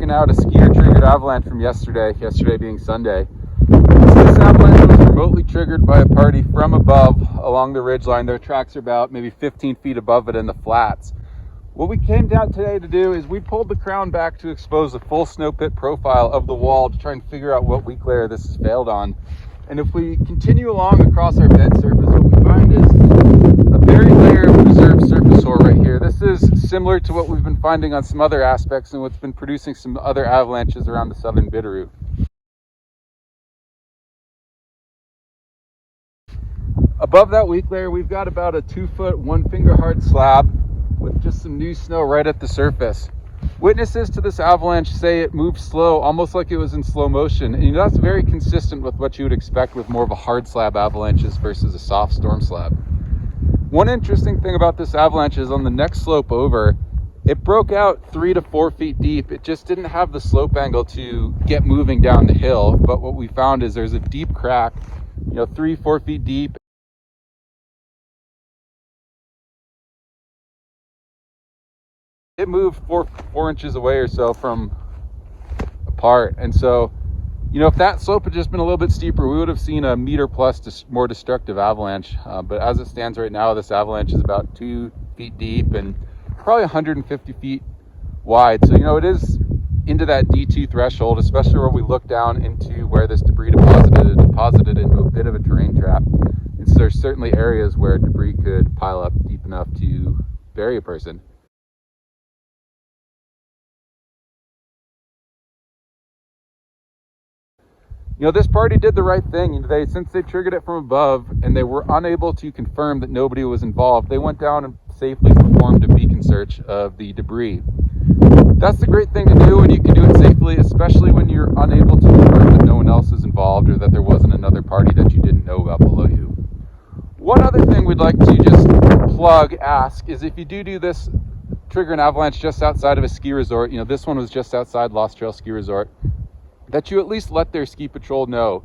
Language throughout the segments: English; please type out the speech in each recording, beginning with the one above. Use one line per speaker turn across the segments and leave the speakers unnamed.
checking out a skier triggered avalanche from yesterday being Sunday. So this avalanche was remotely triggered by a party from above along the ridgeline. Their tracks are about maybe 15 feet above it in the flats. What we came down today to do is we pulled the crown back to expose the full snow pit profile of the wall to try and figure out what weak layer this has failed on. And if we continue along across our bed surface, what we find is a buried layer of preserved surface ore right here. This is similar to what we've been finding on some other aspects and what's been producing some other avalanches around the southern Bitterroot. Above that weak layer, we've got about a 2-foot, 1-finger hard slab with just some new snow right at the surface. Witnesses to this avalanche say it moved slow, almost like it was in slow motion, and that's very consistent with what you would expect with more of a hard slab avalanches versus a soft storm slab. One interesting thing about this avalanche is on the next slope over, it broke out 3 to 4 feet deep. It just didn't have the slope angle to get moving down the hill, but what we found is there's a deep crack, 3-4 feet deep. It moved four inches away or so from apart. And so, if that slope had just been a little bit steeper, we would have seen a meter plus more destructive avalanche. But as it stands right now, this avalanche is about 2 feet deep and probably 150 feet wide. So, it is into that D2 threshold, especially where we look down into where this debris deposited into a bit of a terrain trap. And so there's certainly areas where debris could pile up deep enough to bury a person. This party did the right thing. Since they triggered it from above and they were unable to confirm that nobody was involved, they went down and safely performed a beacon search of the debris. That's the great thing to do when you can do it safely, especially when you're unable to confirm that no one else is involved or that there wasn't another party that you didn't know about below you. One other thing we'd like to just ask is if you do this, trigger an avalanche just outside of a ski resort, this one was just outside Lost Trail Ski Resort, that you at least let their ski patrol know.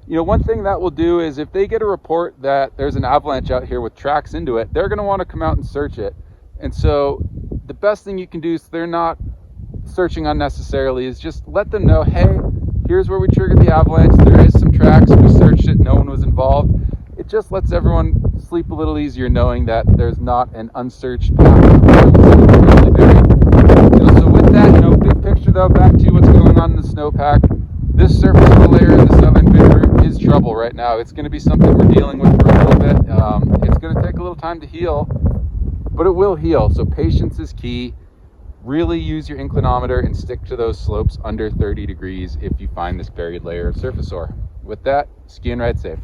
One thing that will do is if they get a report that there's an avalanche out here with tracks into it, they're going to want to come out and search it. And so the best thing you can do so they're not searching unnecessarily is just let them know, hey, here's where we triggered the avalanche. There is some tracks. We searched it. No one was involved. It just lets everyone sleep a little easier knowing that there's not an unsearched path. So with that, big picture though, back to what's going on in the snowpack. This surface layer in the southern Bitterroot is trouble right now. It's going to be something we're dealing with for a little bit. It's going to take a little time to heal, but it will heal. So patience is key. Really use your inclinometer and stick to those slopes under 30 degrees if you find this buried layer of surface ore. With that, ski and ride safe.